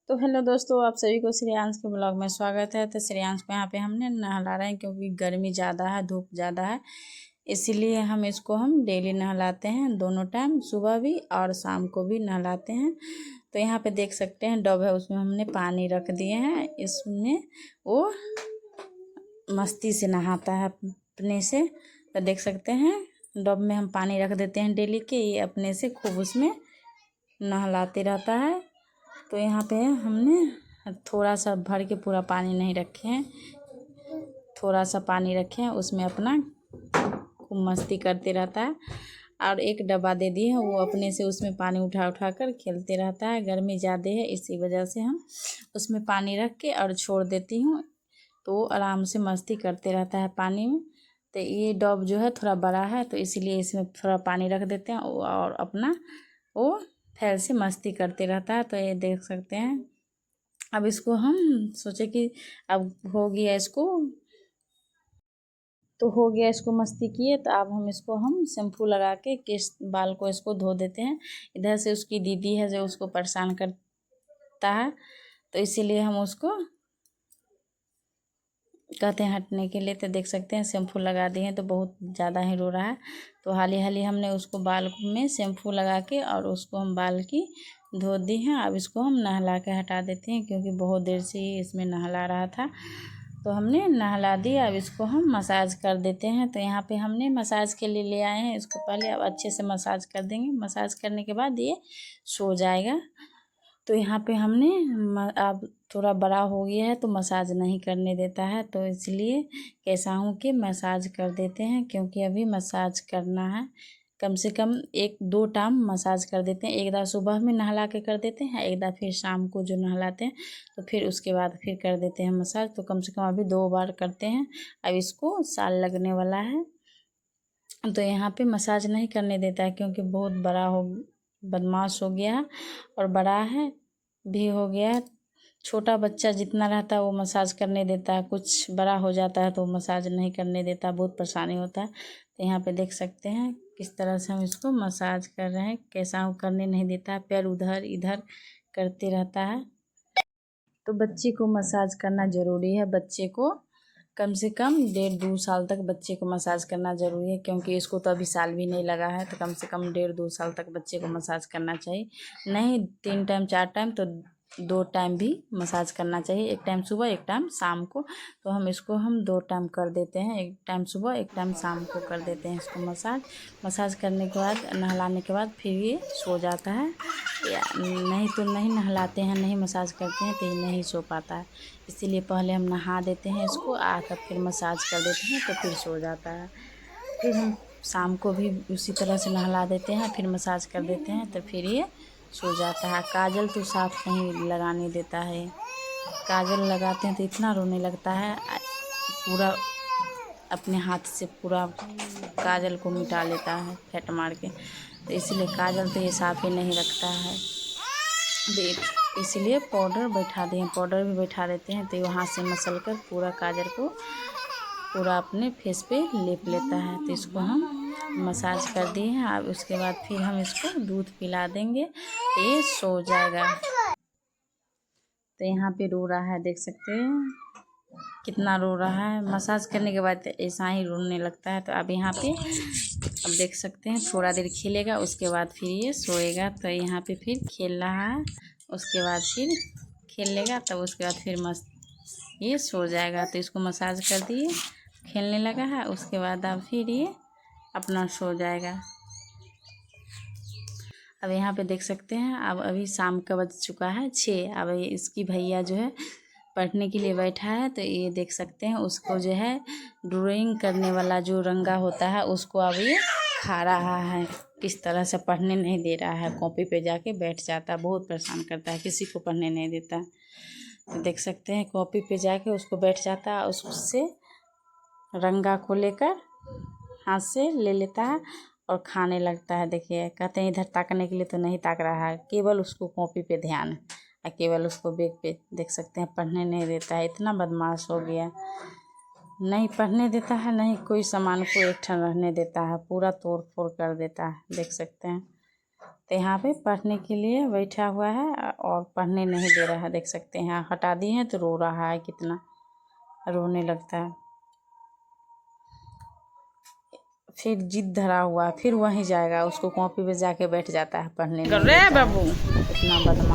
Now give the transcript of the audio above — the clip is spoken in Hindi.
तो हेलो दोस्तों, आप सभी को श्रेयांश के ब्लॉग में स्वागत है। तो श्रेयांश को यहाँ पे हमने नहला रहे हैं क्योंकि गर्मी ज़्यादा है, धूप ज़्यादा है, इसीलिए हम डेली नहलाते हैं। दोनों टाइम, सुबह भी और शाम को भी नहलाते हैं। तो यहाँ पे देख सकते हैं डब है, उसमें हमने पानी रख दिए हैं। इसमें वो मस्ती से नहाता है अपने से। तो देख सकते हैं डब में हम पानी रख देते हैं डेली के, ये अपने से खूब उसमें नहलाते रहता है। तो यहाँ पे हमने थोड़ा सा भर के पूरा पानी नहीं रखे हैं, थोड़ा सा पानी रखे हैं, उसमें अपना खूब मस्ती करते रहता है। और एक डब्बा दे दिए हैं, वो अपने से उसमें पानी उठा उठा कर खेलते रहता है। गर्मी ज़्यादा है, इसी वजह से हम उसमें पानी रख के और छोड़ देती हूँ, तो वो आराम से मस्ती करते रहता है पानी में। तो ये डब जो है थोड़ा बड़ा है, तो इसीलिए इसमें थोड़ा पानी रख देते हैं और अपना वो फैल से मस्ती करते रहता है। तो ये देख सकते हैं। अब इसको हम सोचे कि अब हो गया इसको, तो हो गया इसको मस्ती किए, तो अब हम शैम्पू लगा के केस बाल को इसको धो देते हैं। इधर से उसकी दीदी है जो उसको परेशान करता है, तो इसीलिए हम उसको कहते हैं हटने के लिए। तो देख सकते हैं शैम्पू लगा दिए हैं, तो बहुत ज़्यादा ही रो रहा है। तो हाली हाली हमने उसको बाल में शैम्पू लगा के और उसको हम बाल की धो दी हैं। अब इसको हम नहला के हटा देते हैं क्योंकि बहुत देर से ही इसमें नहला रहा था, तो हमने नहला दिया। अब इसको हम मसाज कर देते हैं। तो यहाँ पे हमने मसाज के लिए ले आए हैं इसको, पहले अब अच्छे से मसाज कर देंगे। मसाज करने के बाद ये सो जाएगा। तो यहाँ पे हमने अब थोड़ा बड़ा हो गया है तो मसाज नहीं करने देता है, तो इसलिए कैसा हूँ कि मसाज कर देते हैं, क्योंकि अभी मसाज करना है। कम से कम 1-2 टाइम मसाज कर देते हैं। एक बार सुबह में नहला के कर देते हैं, एक बार फिर शाम को जो नहलाते हैं, तो फिर उसके बाद फिर कर देते हैं मसाज। तो कम से कम अभी 2 बार करते हैं। अब इसको साल लगने वाला है, तो यहाँ पे मसाज नहीं करने देता है क्योंकि बहुत बड़ा हो, बदमाश हो गया है और बड़ा है भी हो गया है। छोटा बच्चा जितना रहता है वो मसाज करने देता है, कुछ बड़ा हो जाता है तो मसाज नहीं करने देता, बहुत परेशानी होता है। तो यहाँ पे देख सकते हैं किस तरह से हम इसको मसाज कर रहे हैं, कैसा वो करने नहीं देता है, पैर उधर इधर करते रहता है। तो बच्चे को मसाज करना ज़रूरी है। बच्चे को कम से कम 1.5-2 साल तक बच्चे को मसाज करना ज़रूरी है, क्योंकि इसको तो अभी साल भी नहीं लगा है। तो कम से कम 1.5-2 साल तक बच्चे को मसाज करना चाहिए। नहीं 3 टाइम 4 टाइम, तो 2 टाइम भी मसाज करना चाहिए, एक टाइम सुबह एक टाइम शाम को। तो हम 2 टाइम कर देते हैं, एक टाइम सुबह एक टाइम शाम को कर देते हैं इसको मसाज करने के बाद, नहलाने के बाद फिर ये सो जाता है। या नहीं तो नहीं नहलाते हैं, नहीं मसाज करते हैं तो ये नहीं सो पाता है। इसीलिए पहले हम नहा देते हैं इसको, आकर फिर मसाज कर देते हैं तो फिर सो जाता है। फिर हम शाम को भी उसी तरह से नहला देते हैं, फिर मसाज कर देते हैं तो फिर ये सो जाता है। काजल तो साफ नहीं लगाने देता है, काजल लगाते हैं तो इतना रोने लगता है, पूरा अपने हाथ से पूरा काजल को मिटा लेता है फेंट मार के। तो इसलिए काजल तो ये साफ ही नहीं रखता है, इसलिए पाउडर बैठा दिए, पाउडर भी बैठा देते हैं। तो ये वहाँ से मसल कर पूरा काजल को पूरा अपने फेस पे लेप लेता है। तो इसको हम मसाज कर दिए हैं। अब उसके बाद फिर हम इसको दूध पिला देंगे तो ये सो जाएगा। तो यहाँ पे रो रहा है, देख सकते हैं कितना रो रहा है। मसाज करने के बाद ऐसा ही रोने लगता है। तो अब यहाँ पे अब देख सकते हैं थोड़ा देर खेलेगा, उसके बाद फिर ये सोएगा। तो यहाँ पे फिर खेल रहा है, उसके बाद फिर खेल लेगा, तब उसके बाद फिर मस्त ये सो जाएगा। तो इसको मसाज कर दिए, खेलने लगा है, उसके बाद अब फिर ये अपना सो जाएगा। अब यहाँ पे देख सकते हैं अब अभी शाम का बज चुका है 6। अब इसकी भैया जो है पढ़ने के लिए बैठा है, तो ये देख सकते हैं उसको जो है ड्राइंग करने वाला जो रंगा होता है उसको अब ये खा रहा है। किस तरह से पढ़ने नहीं दे रहा है, कॉपी पे जाके बैठ जाता है, बहुत परेशान करता है, किसी को पढ़ने नहीं देता। तो देख सकते हैं कॉपी पे जाके उसको बैठ जाता है, उससे रंगा को लेकर हाथ से ले लेता है और खाने लगता है। देखिए कहते हैं इधर ताकने के लिए, तो नहीं ताक रहा है, केवल उसको कॉपी पे ध्यान है और केवल उसको बैग पे देख सकते हैं पढ़ने नहीं देता है। इतना बदमाश हो गया, नहीं पढ़ने देता है, नहीं कोई सामान को एक ठन रहने देता है, पूरा तोड़ फोड़ कर देता है, देख सकते हैं। तो यहाँ पे पढ़ने के लिए बैठा हुआ है और पढ़ने नहीं दे रहा है, देख सकते हैं। हटा दिए हैं तो रो रहा है, कितना रोने लगता है। फिर जिद धरा हुआ है, फिर वहीं जाएगा, उसको कॉपी पे जाके बैठ जाता है पढ़ने। कर रहे बाबू इतना बदमाश।